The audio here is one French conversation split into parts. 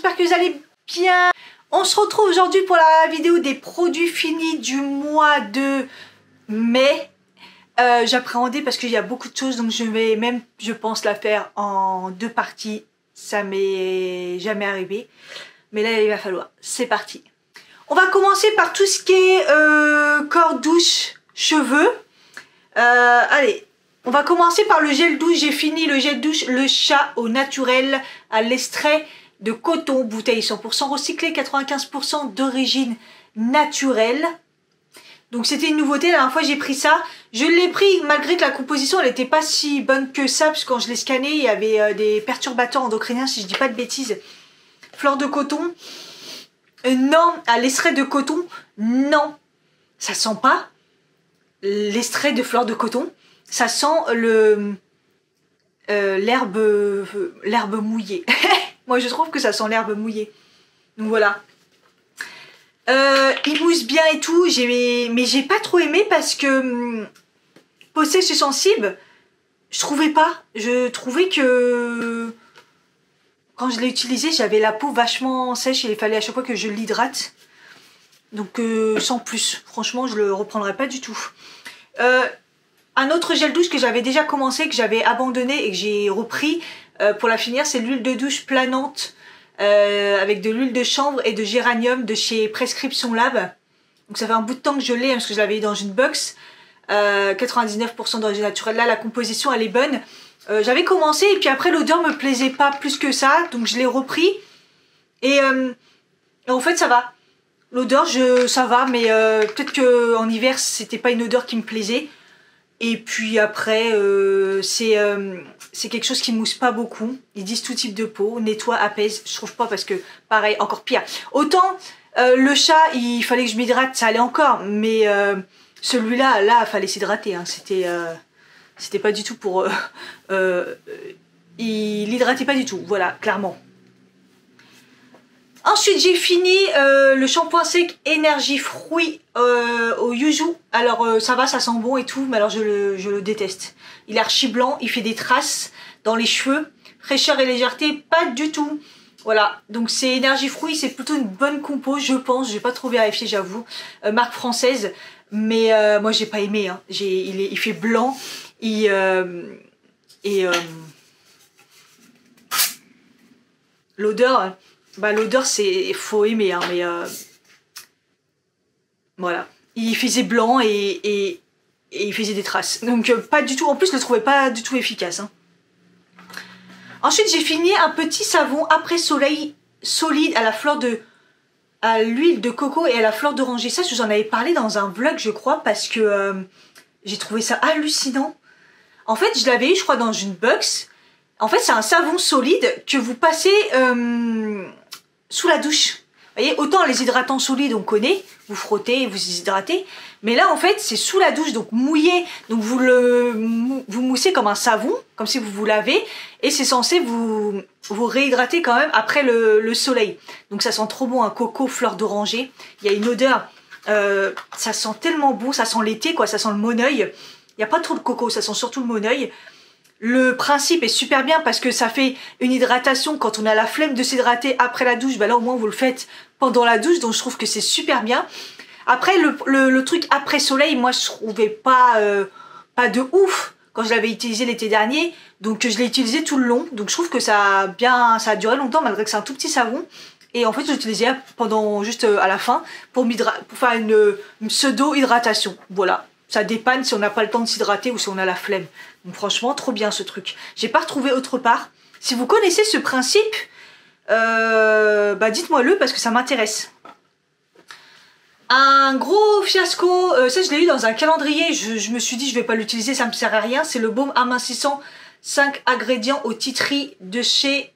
j'espère que vous allez bien. On se retrouve aujourd'hui pour la vidéo des produits finis du mois de mai. J'appréhendais parce qu'il y a beaucoup de choses, donc je vais même, je pense, la faire en 2 parties. Ça m'est jamais arrivé. Mais là, il va falloir. C'est parti. On va commencer par tout ce qui est corps, douche, cheveux. Allez. On va commencer par le gel douche. J'ai fini le gel douche Le Chat au naturel à l'extrait de coton, bouteille 100% recyclée, 95% d'origine naturelle. Donc c'était une nouveauté, la dernière fois j'ai pris ça. Je l'ai pris malgré que la composition elle n'était pas si bonne que ça, parce que quand je l'ai scanné, il y avait des perturbateurs endocriniens, si je dis pas de bêtises. Fleur de coton, non. À l'extrait de coton, non. Ça sent pas l'extrait de fleur de coton. Ça sent l'herbe mouillée. Moi je trouve que ça sent l'herbe mouillée. Donc voilà. Il mousse bien et tout, mais j'ai pas trop aimé parce que peau sèche et sensible, je trouvais pas. Je trouvais que quand je l'ai utilisé, j'avais la peau vachement sèche et il fallait à chaque fois que je l'hydrate. Donc sans plus, franchement je le reprendrai pas du tout. Un autre gel douche que j'avais déjà commencé, que j'avais abandonné et que j'ai repris pour la finir, c'est l'huile de douche planante avec de l'huile de chanvre et de géranium de chez Prescription Lab. Donc ça fait un bout de temps que je l'ai, parce que je l'avais dans une box. 99% d'origine naturelle. Là, la composition, elle est bonne. J'avais commencé et puis après, l'odeur me plaisait pas plus que ça. Donc je l'ai repris. Et en fait, ça va. L'odeur, ça va, mais peut-être qu'en hiver, c'était pas une odeur qui me plaisait. Et puis après, c'est quelque chose qui mousse pas beaucoup. Ils disent tout type de peau, nettoie, apaise. Je trouve pas parce que, pareil, encore pire. Autant le chat, il fallait que je m'hydrate, ça allait encore. Mais celui-là, là, il fallait s'hydrater. Hein. C'était pas du tout pour... il hydratait pas du tout, voilà, clairement. Ensuite, j'ai fini le shampoing sec énergie fruits au yuzu. Alors, ça va, ça sent bon et tout, mais alors je le déteste. Il est archi blanc, il fait des traces dans les cheveux. Fraîcheur et légèreté, pas du tout. Voilà, donc c'est énergie fruits, c'est plutôt une bonne compo, je pense. J'ai pas trop vérifié, j'avoue. Marque française, mais moi, j'ai pas aimé. Hein. Il fait blanc. L'odeur... Bah, l'odeur, c'est faut aimer, hein, mais voilà. Il faisait blanc et il faisait des traces. Donc, pas du tout. En plus, je le trouvais pas du tout efficace. Hein. Ensuite, j'ai fini un petit savon après soleil solide à l'huile de coco et à la fleur d'oranger. Ça, je vous en avais parlé dans un vlog, je crois, parce que j'ai trouvé ça hallucinant. En fait, je l'avais eu, je crois, dans une box. En fait, c'est un savon solide que vous passez sous la douche. Vous voyez, autant les hydratants solides, on connaît, vous frottez, vous hydratez. Mais là, en fait, c'est sous la douche, donc mouillé. Donc, vous moussez comme un savon, comme si vous vous lavez. Et c'est censé vous réhydrater quand même après le soleil. Donc, ça sent trop bon, un coco, fleur d'oranger. Il y a une odeur, ça sent tellement bon, ça sent l'été, quoi. Ça sent le moneuil. Il n'y a pas trop de coco, ça sent surtout le moneuil. Le principe est super bien parce que ça fait une hydratation quand on a la flemme de s'hydrater après la douche. Bah là au moins vous le faites pendant la douche, donc je trouve que c'est super bien. Après le truc après soleil, moi je trouvais pas de ouf quand je l'avais utilisé l'été dernier. Donc je l'ai utilisé tout le long. Donc je trouve que ça a duré longtemps malgré que c'est un tout petit savon. Et en fait je l'utilisais pendant juste à la fin pour faire une pseudo hydratation. Voilà. Ça dépanne si on n'a pas le temps de s'hydrater ou si on a la flemme. Donc franchement, trop bien ce truc. J'ai pas retrouvé autre part. Si vous connaissez ce principe, bah dites-moi-le parce que ça m'intéresse. Un gros fiasco, ça je l'ai eu dans un calendrier. Je me suis dit je vais pas l'utiliser, ça me sert à rien. C'est le baume amincissant 5 ingrédients au titri de chez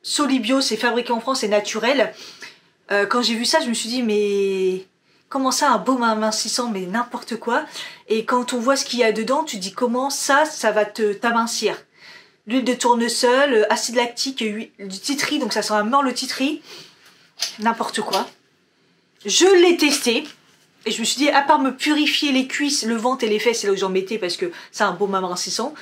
Solibio. C'est fabriqué en France, c'est naturel. Quand j'ai vu ça, je me suis dit mais... Comment ça, un baume amincissant, mais n'importe quoi. Et quand on voit ce qu'il y a dedans, tu dis comment ça va t'amincir. L'huile de tournesol, acide lactique, du titri, donc ça sent à mort le titri. N'importe quoi. Je l'ai testé. Et je me suis dit, à part me purifier les cuisses, le ventre et les fesses, c'est là où j'en mettais parce que c'est un baume amincissant.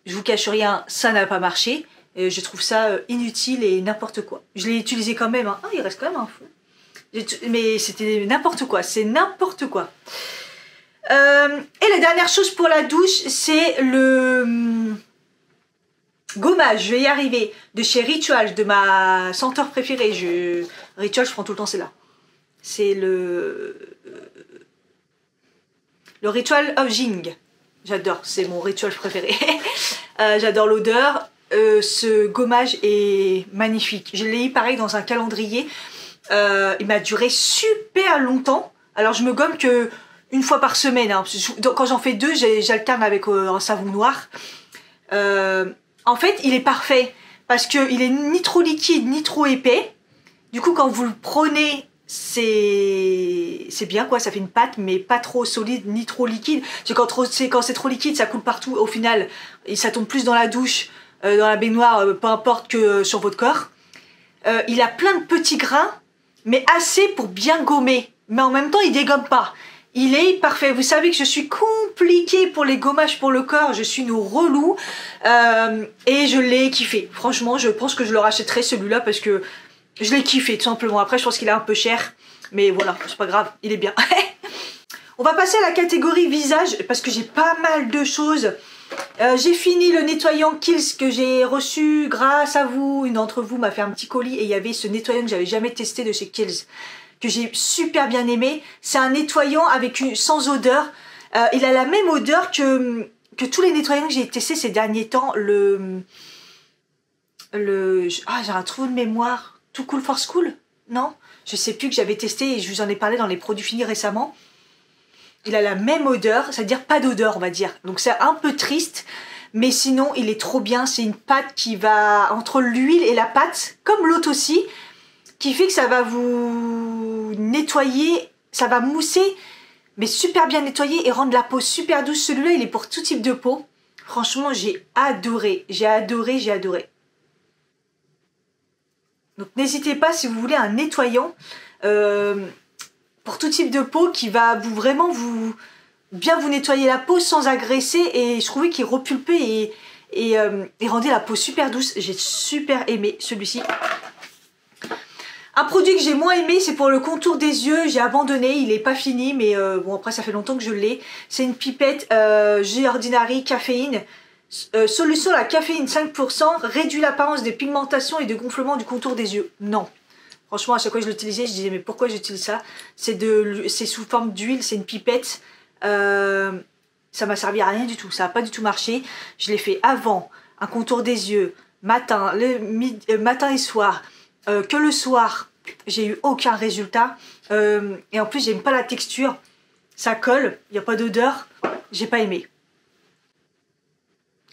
Je vous cache rien, ça n'a pas marché. Et je trouve ça inutile et n'importe quoi. Je l'ai utilisé quand même, hein. Ah, il reste quand même un fond. Mais c'était n'importe quoi, c'est n'importe quoi. Et la dernière chose pour la douche, c'est le gommage, je vais y arriver, de chez Ritual, de ma senteur préférée. Ritual, je prends tout le temps, c'est là. C'est le Ritual of Jing. J'adore, c'est mon rituel préféré. J'adore l'odeur. Ce gommage est magnifique. Je l'ai eu pareil dans un calendrier. Il m'a duré super longtemps. Alors je me gomme que une fois par semaine. Hein. Quand j'en fais deux, j'alterne avec un savon noir. En fait, il est parfait parce qu'il est ni trop liquide ni trop épais. Du coup, quand vous le prenez, c'est bien quoi, ça fait une pâte, mais pas trop solide ni trop liquide. Quand c'est trop liquide, ça coule partout. Au final, ça tombe plus dans la douche, dans la baignoire, peu importe, que sur votre corps. Il a plein de petits grains, mais assez pour bien gommer. Mais en même temps, il dégomme pas. Il est parfait. Vous savez que je suis compliquée pour les gommages pour le corps. Je suis une relou. Et je l'ai kiffé. Franchement, je pense que je le rachèterai celui-là parce que je l'ai kiffé tout simplement. Après, je pense qu'il est un peu cher. Mais voilà, c'est pas grave. Il est bien. On va passer à la catégorie visage parce que j'ai pas mal de choses. J'ai fini le nettoyant Kiehl's que j'ai reçu grâce à vous. Une d'entre vous m'a fait un petit colis et il y avait ce nettoyant que j'avais jamais testé de chez Kiehl's, que j'ai super bien aimé. C'est un nettoyant sans odeur. Il a la même odeur que tous les nettoyants que j'ai testés ces derniers temps. J'ai un trou de mémoire. Too Cool for School? Non? Je sais plus, que j'avais testé et je vous en ai parlé dans les produits finis récemment. Il a la même odeur, c'est-à-dire pas d'odeur on va dire. Donc c'est un peu triste, mais sinon il est trop bien. C'est une pâte qui va entre l'huile et la pâte, comme l'autre aussi, qui fait que ça va vous nettoyer, ça va mousser, mais super bien nettoyer et rendre la peau super douce. Celui-là il est pour tout type de peau. Franchement j'ai adoré, j'ai adoré, j'ai adoré. Donc n'hésitez pas si vous voulez un nettoyant pour tout type de peau qui va vraiment bien vous nettoyer la peau sans agresser, et je trouvais qu'il repulpait et rendait la peau super douce. J'ai super aimé celui-ci. Un produit que j'ai moins aimé, c'est pour le contour des yeux. J'ai abandonné, il n'est pas fini, mais bon après ça fait longtemps que je l'ai. C'est une pipette The Ordinary caféine. Solution à la caféine 5%, réduit l'apparence des pigmentations et de gonflement du contour des yeux. Non. Franchement, à chaque fois que je l'utilisais, je disais mais pourquoi j'utilise ça? C'est sous forme d'huile, c'est une pipette. Ça m'a servi à rien du tout, ça n'a pas du tout marché. Je l'ai fait avant, un contour des yeux, matin et soir. Que le soir, j'ai eu aucun résultat. Et en plus, j'aime pas la texture. Ça colle, il n'y a pas d'odeur. J'ai pas aimé.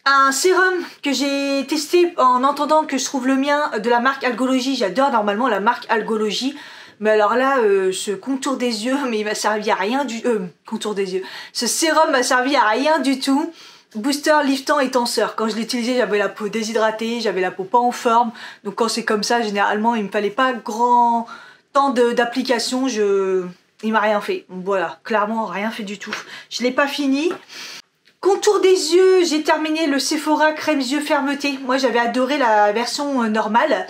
Un sérum que j'ai testé en entendant que je trouve le mien de la marque Algologie. J'adore normalement la marque Algologie. Mais alors là, ce contour des yeux, mais il m'a servi à rien du... contour des yeux. Ce sérum m'a servi à rien du tout. Booster, liftant et tenseur. Quand je l'utilisais, j'avais la peau déshydratée, j'avais la peau pas en forme. Donc quand c'est comme ça, généralement, il me fallait pas grand temps d'application. Il m'a rien fait. Voilà, clairement, rien fait du tout. Je l'ai pas fini. Contour des yeux, j'ai terminé le Sephora crème yeux fermeté. Moi j'avais adoré la version normale,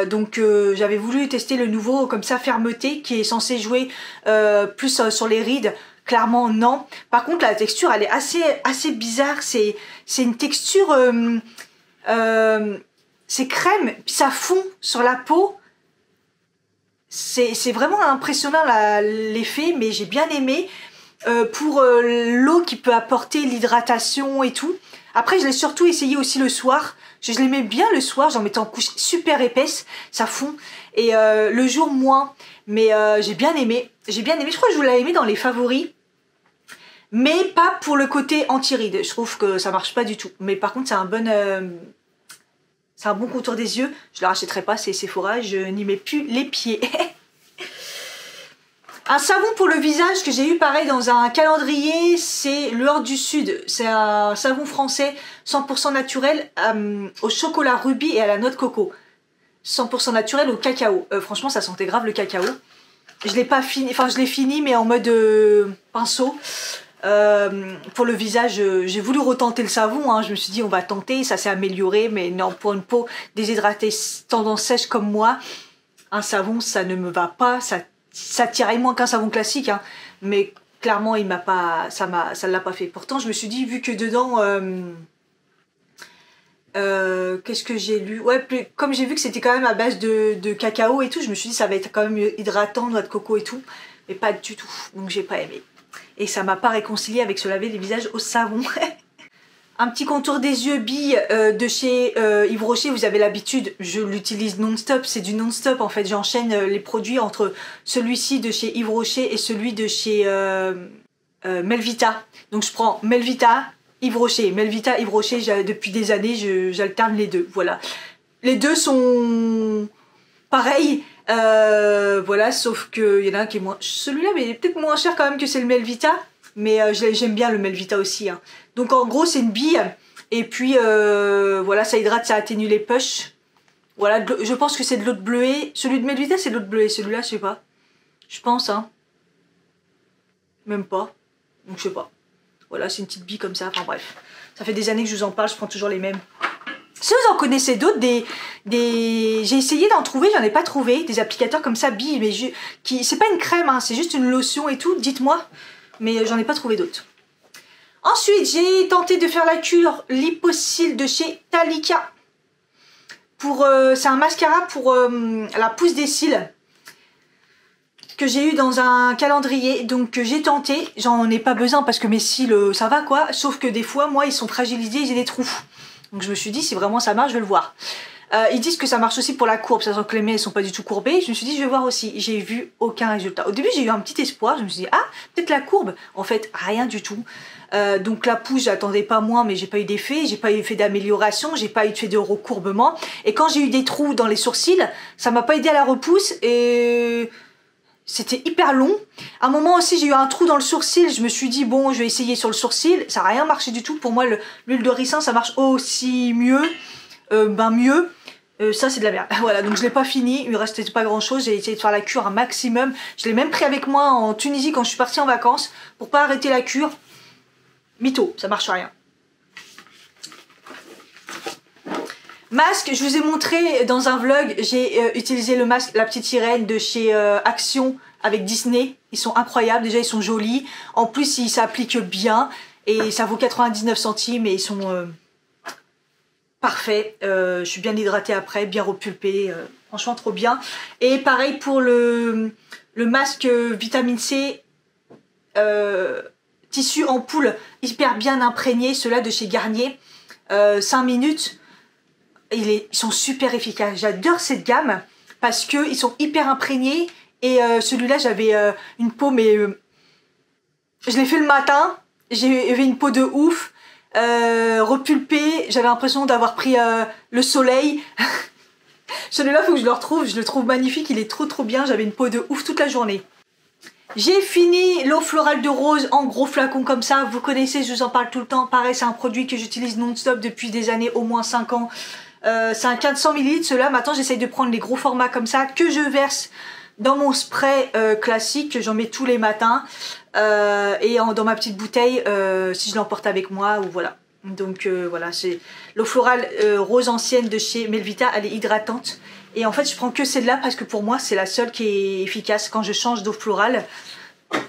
donc j'avais voulu tester le nouveau comme ça fermeté qui est censé jouer plus sur les rides. Clairement non. Par contre la texture elle est assez bizarre, c'est une texture, c'est crème, puis ça fond sur la peau. C'est vraiment impressionnant l'effet, mais j'ai bien aimé. Pour l'eau qui peut apporter l'hydratation et tout. Après je l'ai surtout essayé aussi le soir. Je l'aimais bien le soir, j'en mettais en couche super épaisse, ça fond. Et le jour moins. Mais j'ai bien aimé. J'ai bien aimé, je crois que je vous l'avais aimé dans les favoris. Mais pas pour le côté anti-rides. Je trouve que ça marche pas du tout. Mais par contre c'est un bon contour des yeux. Je le rachèterai pas, c'est Sephora, je n'y mets plus les pieds. Un savon pour le visage que j'ai eu pareil dans un calendrier, c'est l'Or du Sud. C'est un savon français 100% naturel au chocolat rubis et à la noix de coco. 100% naturel au cacao. Franchement, ça sentait grave le cacao. Je l'ai pas fini, enfin je l'ai fini mais en mode pinceau. Pour le visage, j'ai voulu retenter le savon, hein. Je me suis dit on va tenter, ça s'est amélioré, mais non, pour une peau déshydratée, tendance sèche comme moi, un savon ça ne me va pas, ça tirait moins qu'un savon classique, hein. Mais clairement il m'a pas, ça l'a pas fait. Pourtant je me suis dit, vu que dedans, qu'est-ce que j'ai lu, ouais, comme j'ai vu que c'était quand même à base de cacao et tout, je me suis dit ça va être quand même hydratant, noix de coco et tout, mais pas du tout, donc j'ai pas aimé. Et ça m'a pas réconcilié avec se laver les visages au savon. Un petit contour des yeux bille de chez Yves Rocher, vous avez l'habitude, je l'utilise non-stop, c'est du non-stop en fait, j'enchaîne les produits entre celui-ci de chez Yves Rocher et celui de chez Melvita. Donc je prends Melvita, Yves Rocher, Melvita, Yves Rocher, depuis des années j'alterne les deux, voilà. Les deux sont pareils. Voilà, sauf qu'il y en a un qui est moins... Celui-là, mais il est peut-être moins cher quand même que c'est le Melvita. Mais j'aime bien le Melvita aussi, hein. Donc en gros, c'est une bille. Et puis, voilà, ça hydrate, ça atténue les push. Voilà, je pense que c'est de l'eau de bleuet. Celui de Melvita, c'est de l'eau de bleuet. Celui-là, je sais pas. Je pense, hein. Même pas. Donc je sais pas. Voilà, c'est une petite bille comme ça. Enfin bref. Ça fait des années que je vous en parle, je prends toujours les mêmes. Si vous en connaissez d'autres, j'ai essayé d'en trouver, j'en ai pas trouvé, des applicateurs comme ça, billes, mais c'est pas une crème, hein, c'est juste une lotion et tout, dites-moi, mais j'en ai pas trouvé d'autres. Ensuite, j'ai tenté de faire la cure Liposil de chez Talika. C'est un mascara pour la pousse des cils que j'ai eu dans un calendrier, donc j'ai tenté, j'en ai pas besoin parce que mes cils, ça va quoi, sauf que des fois, moi, ils sont fragilisés, j'ai des trous. Donc je me suis dit, si vraiment ça marche, je vais le voir. Ils disent que ça marche aussi pour la courbe, sachant que les mains ne sont pas du tout courbées. Je me suis dit, je vais voir aussi. J'ai vu aucun résultat. Au début, j'ai eu un petit espoir. Je me suis dit, ah, peut-être la courbe. En fait, rien du tout. Donc la pousse, j'attendais pas moins, mais j'ai pas eu d'effet. J'ai pas eu d'effet d'amélioration. J'ai pas eu d'effet de recourbement. Et quand j'ai eu des trous dans les sourcils, ça m'a pas aidé à la repousse. Et c'était hyper long. À un moment aussi, j'ai eu un trou dans le sourcil. Je me suis dit, bon, je vais essayer sur le sourcil. Ça n'a rien marché du tout. Pour moi, l'huile de ricin, ça marche aussi mieux. Mieux. Ça, c'est de la merde. Voilà, donc je l'ai pas fini. Il me restait pas grand chose. J'ai essayé de faire la cure un maximum. Je l'ai même pris avec moi en Tunisie quand je suis partie en vacances. Pour pas arrêter la cure. Mytho, ça marche rien. Masque, je vous ai montré dans un vlog, j'ai utilisé le masque La Petite Sirène de chez Action avec Disney. Ils sont incroyables, déjà ils sont jolis. En plus, ils s'appliquent bien et ça vaut 99 centimes et ils sont parfaits. Je suis bien hydratée après, bien repulpée, franchement trop bien. Et pareil pour le masque vitamine C tissu ampoule hyper bien imprégné, ceux-là de chez Garnier. 5 minutes. Ils sont super efficaces. J'adore cette gamme parce qu'ils sont hyper imprégnés. Et celui-là, j'avais une peau, mais je l'ai fait le matin. J'avais une peau de ouf, repulpée. J'avais l'impression d'avoir pris le soleil. Celui-là, il faut que je le retrouve. Je le trouve magnifique. Il est trop bien. J'avais une peau de ouf toute la journée. J'ai fini l'eau florale de rose en gros flacon comme ça. Vous connaissez, je vous en parle tout le temps. Pareil, c'est un produit que j'utilise non-stop depuis des années, au moins 5 ans. C'est un 400 ml, ceux-là. Maintenant, j'essaye de prendre les gros formats comme ça, que je verse dans mon spray classique. J'en mets tous les matins. Dans ma petite bouteille, si je l'emporte avec moi, ou voilà. Donc voilà, c'est l'eau florale rose ancienne de chez Melvita. Elle est hydratante. Et en fait, je prends que celle-là parce que pour moi, c'est la seule qui est efficace. Quand je change d'eau florale,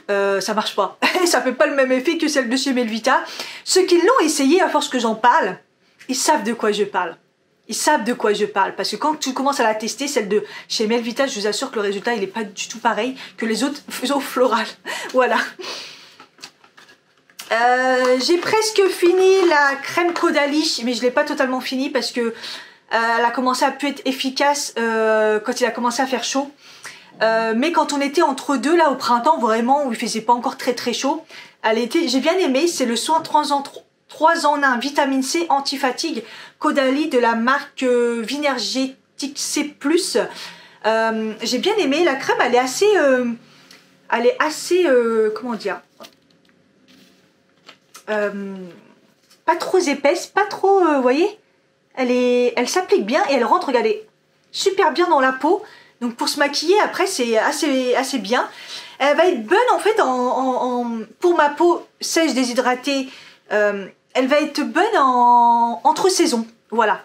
ça marche pas. Ça fait pas le même effet que celle de chez Melvita. Ceux qui l'ont essayé, à force que j'en parle, ils savent de quoi je parle. Ils savent de quoi je parle. Parce que quand tu commences à la tester, celle de chez Melvita, je vous assure que le résultat, il n'est pas du tout pareil que les autres eaux florales. Voilà. J'ai presque fini la crème Caudalie, mais je ne l'ai pas totalement fini parce que elle a commencé à plus être efficace quand il a commencé à faire chaud. Mais quand on était entre deux, là, au printemps, vraiment, où il faisait pas encore très chaud, j'ai bien aimé. C'est le soin 3 en 1 vitamine C anti-fatigue Caudalie de la marque Vinergetic C+. J'ai bien aimé. La crème, elle est assez, comment dire, pas trop épaisse, pas trop, vous voyez, elle s'applique bien et elle rentre, regardez, super bien dans la peau. Donc pour se maquiller après, c'est assez bien. Elle va être bonne en fait pour ma peau sèche déshydratée. Elle va être bonne entre saisons. Voilà.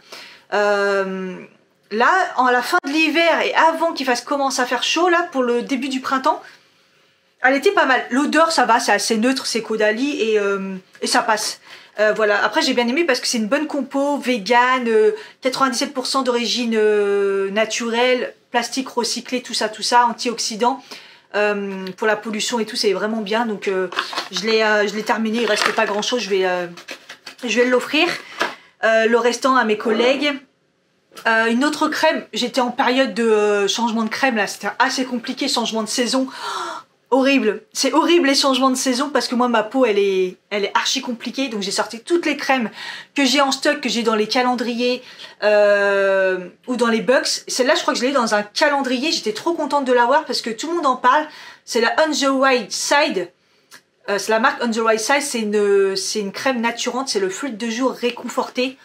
Là, en la fin de l'hiver et avant qu'il commence à faire chaud, là, pour le début du printemps, elle était pas mal. L'odeur, ça va, c'est assez neutre, c'est Caudalie et ça passe. Voilà. Après, j'ai bien aimé parce que c'est une bonne compo, vegan, 97% d'origine naturelle, plastique recyclé, tout ça, antioxydants. Pour la pollution et tout, c'est vraiment bien. Donc, je l'ai terminé, il reste pas grand-chose, je vais l'offrir. Le restant à mes collègues. Une autre crème, j'étais en période de changement de crème là, c'était assez compliqué, changement de saison, horrible, c'est horrible les changements de saison parce que moi ma peau elle est archi compliquée, donc j'ai sorti toutes les crèmes que j'ai en stock, que j'ai dans les calendriers ou dans les box. Celle-là je crois que je l'ai dans un calendrier, j'étais trop contente de l'avoir parce que tout le monde en parle, c'est la On the Right Side. C'est la marque On the Right Side, c'est une crème naturante, c'est le fluide de jour réconforté.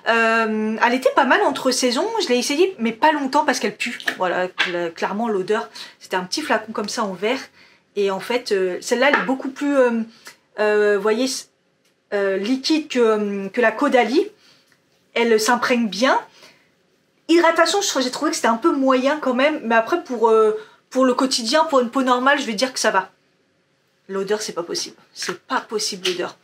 Elle était pas mal entre saisons, je l'ai essayé mais pas longtemps parce qu'elle pue. Voilà, clairement l'odeur, c'était un petit flacon comme ça en verre. Et en fait, celle-là elle est beaucoup plus, voyez, liquide que la Caudalie. Elle s'imprègne bien. Hydratation, j'ai trouvé que c'était un peu moyen quand même, mais après pour le quotidien, pour une peau normale, je vais dire que ça va. L'odeur, c'est pas possible. C'est pas possible l'odeur.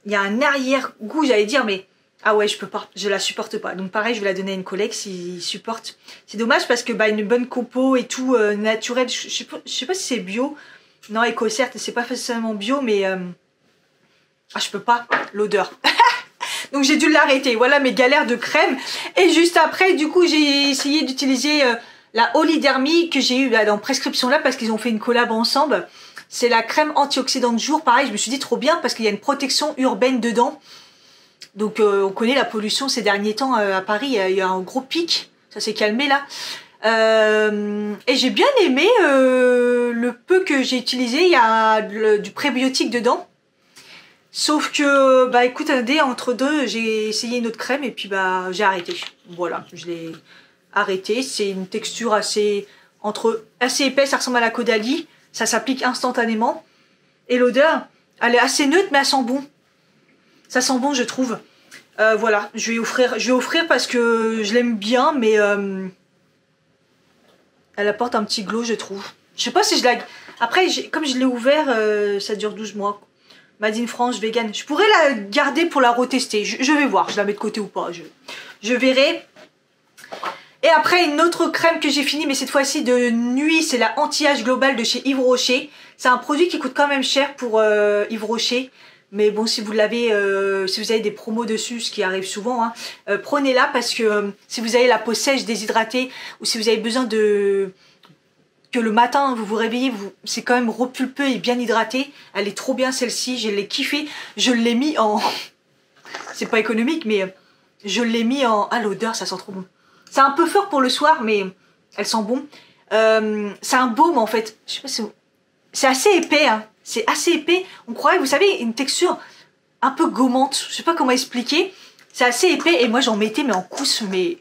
Il y a un arrière-goût, j'allais dire, mais... Ah ouais, je peux pas, je la supporte pas. Donc pareil, je vais la donner à une collègue s'il supporte. C'est dommage parce que bah, une bonne compo et tout, naturel. Je sais pas si c'est bio. Non, EcoCert, c'est pas forcément bio, mais... Ah, je peux pas, l'odeur. Donc j'ai dû l'arrêter. Voilà mes galères de crème. Et juste après, du coup, j'ai essayé d'utiliser... la Holidermie que j'ai eu là, dans Prescription Lab parce qu'ils ont fait une collab ensemble. C'est la crème antioxydant de jour. Pareil, je me suis dit trop bien parce qu'il y a une protection urbaine dedans. Donc on connaît la pollution ces derniers temps à Paris. Il y a un gros pic. Ça s'est calmé là. Et j'ai bien aimé le peu que j'ai utilisé. Il y a du prébiotique dedans. Sauf que, bah écoute, entre deux, j'ai essayé une autre crème et puis bah j'ai arrêté. Voilà, je l'ai... arrêté, c'est une texture assez épaisse, ça ressemble à la Caudalie, ça s'applique instantanément. Et l'odeur, elle est assez neutre mais elle sent bon. Ça sent bon je trouve. Voilà, je vais offrir parce que je l'aime bien, mais elle apporte un petit glow je trouve. Je sais pas si je la... Après, comme je l'ai ouvert, ça dure 12 mois. Made in France, vegan. Je pourrais la garder pour la retester. Je vais voir, je la mets de côté ou pas. Je verrai. Et après, une autre crème que j'ai fini, mais cette fois-ci de nuit, c'est la anti-âge global de chez Yves Rocher. C'est un produit qui coûte quand même cher pour Yves Rocher. Mais bon, si vous l'avez, si vous avez des promos dessus, ce qui arrive souvent, hein, prenez-la parce que si vous avez la peau sèche, déshydratée, ou si vous avez besoin que le matin, vous vous réveillez, c'est quand même repulpeux et bien hydraté. Elle est trop bien celle-ci, je l'ai kiffée. Je l'ai mis en... C'est pas économique, mais je l'ai mis en... Ah, l'odeur, ça sent trop bon. C'est un peu fort pour le soir, mais elle sent bon. C'est un baume en fait. Je sais pas si c'est assez épais. Hein. C'est assez épais. On croirait, vous savez, une texture un peu gommante. Je sais pas comment expliquer. C'est assez épais et moi j'en mettais mais en cousse, mais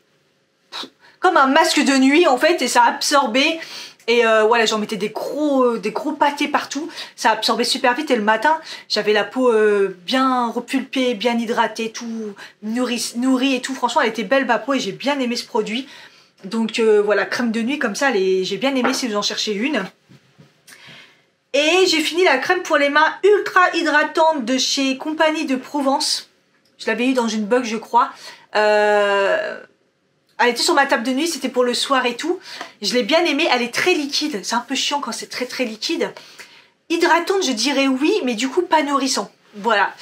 comme un masque de nuit en fait, et ça absorbait. Et voilà, j'en mettais des gros pâtés partout. Ça absorbait super vite et le matin, j'avais la peau bien repulpée, bien hydratée, tout nourrie et tout. Franchement, elle était belle ma peau et j'ai bien aimé ce produit. Donc voilà, crème de nuit comme ça, j'ai bien aimé si vous en cherchez une. Et j'ai fini la crème pour les mains ultra hydratante de chez Compagnie de Provence. Je l'avais eu dans une box, je crois. Elle était sur ma table de nuit, c'était pour le soir et tout. Je l'ai bien aimée, elle est très liquide. C'est un peu chiant quand c'est très très liquide. Hydratante, je dirais oui, mais du coup pas nourrissant. Voilà.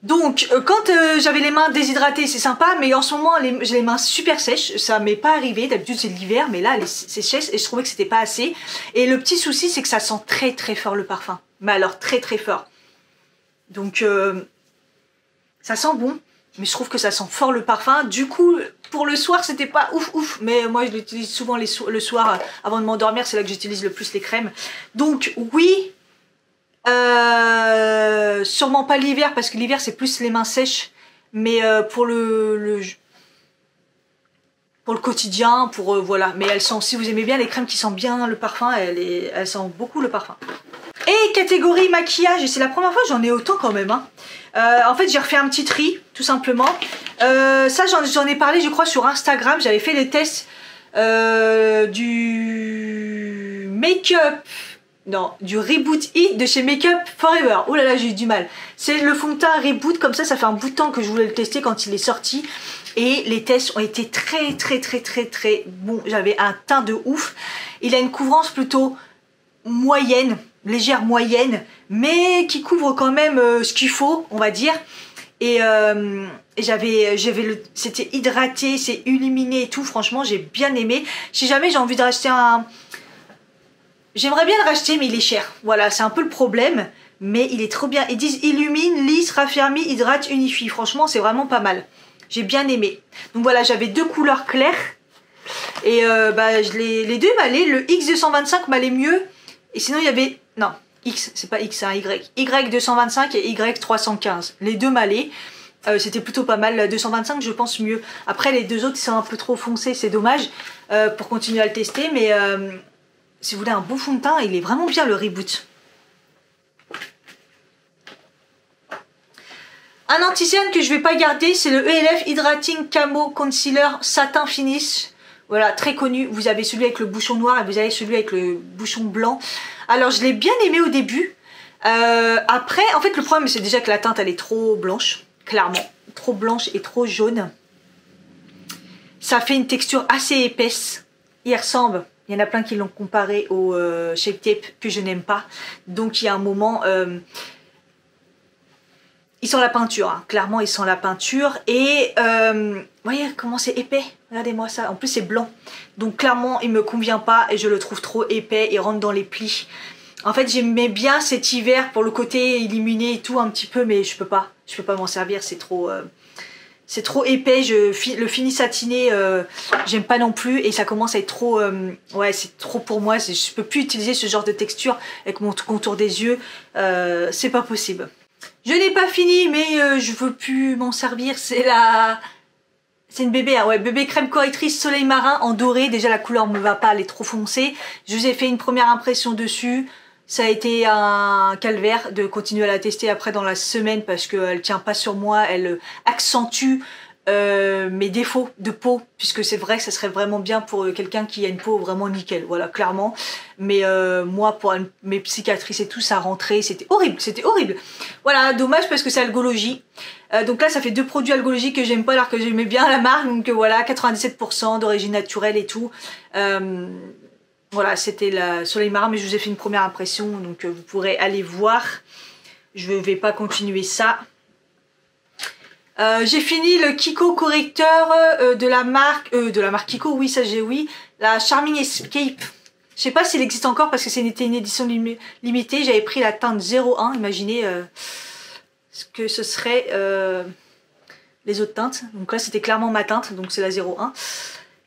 Donc, quand j'avais les mains déshydratées, c'est sympa, mais en ce moment, j'ai les mains super sèches. Ça m'est pas arrivé, d'habitude c'est l'hiver, mais là, c'est sèche et je trouvais que c'était pas assez. Et le petit souci, c'est que ça sent très très fort le parfum. Mais alors très très fort. Donc, ça sent bon. Mais je trouve que ça sent fort le parfum. Du coup, pour le soir, c'était pas ouf ouf. Mais moi, je l'utilise souvent le soir avant de m'endormir. C'est là que j'utilise le plus les crèmes. Donc oui, sûrement pas l'hiver parce que l'hiver c'est plus les mains sèches. Mais pour pour le quotidien, pour voilà. Mais elles sont, si vous aimez bien les crèmes qui sentent bien le parfum, elles sentent beaucoup le parfum. Et catégorie maquillage, et c'est la première fois que j'en ai autant quand même. Hein. En fait, j'ai refait un petit tri, tout simplement. Ça, j'en ai parlé, je crois, sur Instagram. J'avais fait les tests du make-up. Non, du Reboot It de chez Make Up Forever. Oh là là, j'ai eu du mal. C'est le fond de teint Reboot, comme ça fait un bout de temps que je voulais le tester quand il est sorti. Et les tests ont été très bons. J'avais un teint de ouf. Il a une couvrance plutôt moyenne, légère moyenne, mais qui couvre quand même ce qu'il faut, on va dire. Et c'était hydraté, c'est illuminé et tout. Franchement, j'ai bien aimé. Si jamais j'ai envie de racheter un... J'aimerais bien le racheter, mais il est cher. Voilà, c'est un peu le problème. Mais il est trop bien. Ils disent illumine, lisse, raffermit, hydrate, unifie. Franchement, c'est vraiment pas mal. J'ai bien aimé. Donc voilà, j'avais 2 couleurs claires. Et les deux m'allaient. Le X225 m'allait mieux. Et sinon, il y avait... Non, X, c'est pas X, c'est un Y. Y225 et Y315. Les deux m'allaient. C'était plutôt pas mal. 225, je pense mieux. Après, les deux autres, ils sont un peu trop foncés. C'est dommage pour continuer à le tester. Mais... si vous voulez un bon fond de teint, il est vraiment bien le Reboot. Un anti-cerne que je vais pas garder, c'est le ELF Hydrating Camo Concealer Satin Finish. Voilà, très connu. Vous avez celui avec le bouchon noir et vous avez celui avec le bouchon blanc. Alors, je l'ai bien aimé au début. Après, en fait, le problème, c'est déjà que la teinte, elle est trop blanche. Clairement. Trop blanche et trop jaune. Ça fait une texture assez épaisse. Il ressemble... Il y en a plein qui l'ont comparé au Shape Tape que je n'aime pas. Donc il y a un moment... il sent la peinture. Hein. Clairement, il sent la peinture. Et voyez comment c'est épais. Regardez-moi ça. En plus, c'est blanc. Donc clairement, il ne me convient pas. Et je le trouve trop épais. Il rentre dans les plis. En fait, j'aimais bien cet hiver pour le côté illuminé et tout un petit peu. Mais je peux pas. Je peux pas m'en servir. C'est trop... c'est trop épais, le fini satiné, j'aime pas non plus et ça commence à être trop, ouais c'est trop pour moi, je peux plus utiliser ce genre de texture avec mon contour des yeux, c'est pas possible. Je n'ai pas fini mais je veux plus m'en servir, c'est une bébé, hein, ouais, bébé crème correctrice soleil marin en doré, déjà la couleur me va pas, elle est trop foncée, je vous ai fait une première impression dessus. Ça a été un calvaire de continuer à la tester après dans la semaine parce qu'elle tient pas sur moi, elle accentue mes défauts de peau, puisque c'est vrai que ça serait vraiment bien pour quelqu'un qui a une peau vraiment nickel, voilà, clairement. Mais moi, pour mes cicatrices et tout, ça rentrait, c'était horrible, c'était horrible. Voilà, dommage parce que c'est Algologie. Donc là, ça fait 2 produits Algologie que j'aime pas alors que j'aimais bien la marque, donc voilà, 97% d'origine naturelle et tout. Voilà, c'était la Soleil Marin, mais je vous ai fait une première impression, donc vous pourrez aller voir. Je ne vais pas continuer ça. J'ai fini le Kiko correcteur de la marque Kiko, oui, ça j'ai oui. La Charming Escape. Je sais pas s'il existe encore parce que c'était une édition limitée. J'avais pris la teinte 01, imaginez ce que ce serait les autres teintes. Donc là, c'était clairement ma teinte, donc c'est la 01.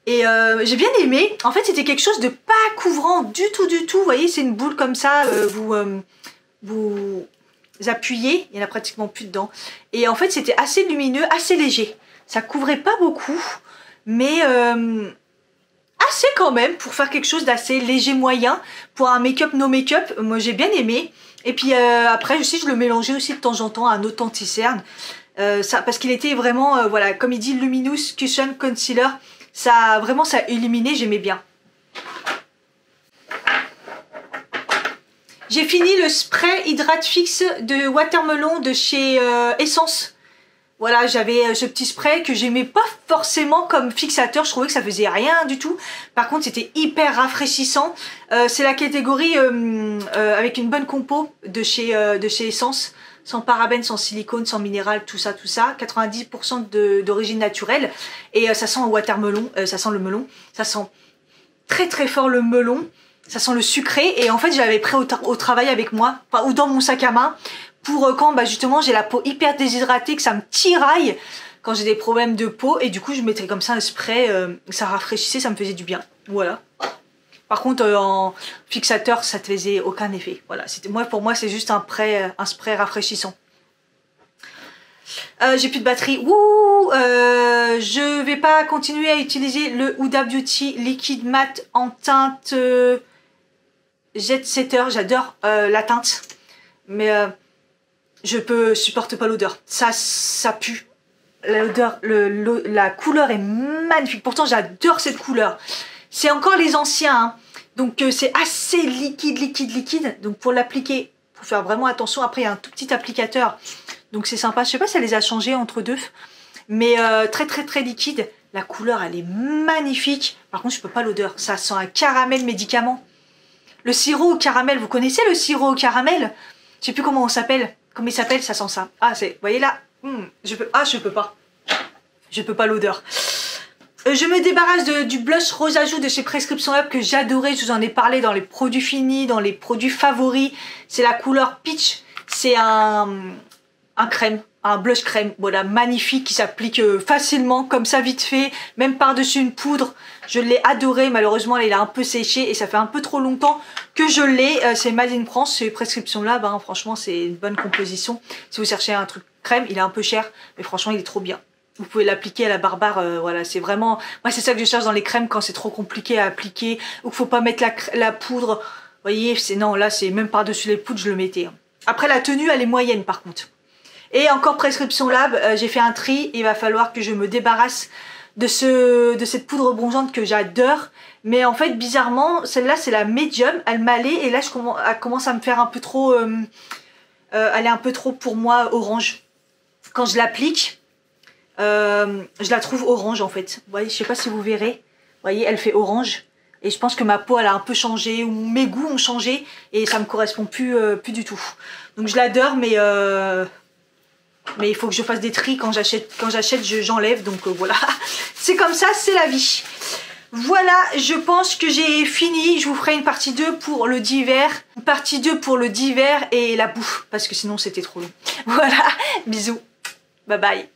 Et j'ai bien aimé. En fait, c'était quelque chose de pas couvrant du tout. Vous voyez, c'est une boule comme ça. Vous appuyez, il n'y en a pratiquement plus dedans. Et en fait, c'était assez lumineux, assez léger. Ça couvrait pas beaucoup, mais assez quand même pour faire quelque chose d'assez léger moyen. Pour un make-up, no make-up, moi j'ai bien aimé. Et puis après, aussi, je le mélangeais aussi de temps en temps à un autre anti-cerne. Parce qu'il était vraiment, voilà, comme il dit, Luminous Cushion Concealer. Ça, vraiment, ça a illuminé, j'aimais bien. J'ai fini le spray hydrate fixe de Watermelon de chez Essence. Voilà, j'avais ce petit spray que j'aimais pas forcément comme fixateur. Je trouvais que ça faisait rien du tout. Par contre, c'était hyper rafraîchissant. C'est la catégorie avec une bonne compo de chez Essence. Sans parabènes, sans silicone, sans minéral, tout ça. 90% d'origine naturelle. Et ça sent le watermelon, ça sent le melon. Ça sent très fort le melon. Ça sent le sucré. Et en fait, je l'avais pris au travail avec moi, ou dans mon sac à main, pour quand justement j'ai la peau hyper déshydratée, que ça me tiraille quand j'ai des problèmes de peau. Et du coup, je mettais comme ça un spray, ça rafraîchissait, ça me faisait du bien. Voilà. Par contre, en fixateur, ça ne faisait aucun effet. Voilà, pour moi, c'est juste un spray rafraîchissant. J'ai plus de batterie. Wouh, je vais pas continuer à utiliser le Huda Beauty liquide mat en teinte Jet Setter. J'adore la teinte, mais je supporte pas l'odeur. Ça pue. L'odeur, la couleur est magnifique. Pourtant, j'adore cette couleur. C'est encore les anciens, hein. Donc c'est assez liquide. Donc pour l'appliquer, faut faire vraiment attention. Après, il y a un tout petit applicateur. Donc c'est sympa. Je sais pas si elle les a changés entre deux. Mais très liquide. La couleur, elle est magnifique. Par contre, je peux pas l'odeur. Ça sent un caramel médicament. Le sirop au caramel. Vous connaissez le sirop au caramel? Je sais plus comment on s'appelle. Comment il s'appelle? Ça sent ça. Ah, c'est... Vous voyez là? Je peux pas. Je peux pas l'odeur. Je me débarrasse du blush rose à joues de chez Prescription Lab que j'adorais. Je vous en ai parlé dans les produits finis, dans les produits favoris. C'est la couleur Peach. C'est un crème, un blush crème. Voilà, magnifique, qui s'applique facilement, comme ça, vite fait. Même par-dessus une poudre. Je l'ai adoré. Malheureusement, il a un peu séché et ça fait un peu trop longtemps que je l'ai. C'est Made in France, c'est Prescription Lab. Hein. Franchement, c'est une bonne composition. Si vous cherchez un truc crème, il est un peu cher. Mais franchement, il est trop bien. Vous pouvez l'appliquer à la barbare, voilà, c'est vraiment... Moi, c'est ça que je cherche dans les crèmes quand c'est trop compliqué à appliquer, ou qu'il faut pas mettre la poudre. Vous voyez, non, là, c'est même par-dessus les poudres, je le mettais. Après, la tenue, elle est moyenne, par contre. Et encore Prescription Lab, j'ai fait un tri. Il va falloir que je me débarrasse de cette poudre bronzante que j'adore. Mais en fait, bizarrement, celle-là, c'est la médium. Elle m'allait, et là, elle commence à me faire un peu trop... elle est un peu trop, pour moi, orange. Quand je l'applique... je la trouve orange en fait. Vous voyez, je sais pas si vous verrez. Vous voyez, elle fait orange. Et je pense que ma peau elle a un peu changé, ou mes goûts ont changé, et ça me correspond plus du tout. Donc je l'adore, mais il faut que je fasse des tris quand j'achète, j'enlève. Donc voilà, c'est comme ça, c'est la vie. Voilà, je pense que j'ai fini. Je vous ferai une partie 2 pour le d'hiver. Une partie 2 pour le d'hiver et la bouffe, parce que sinon c'était trop long. Voilà, bisous. Bye bye.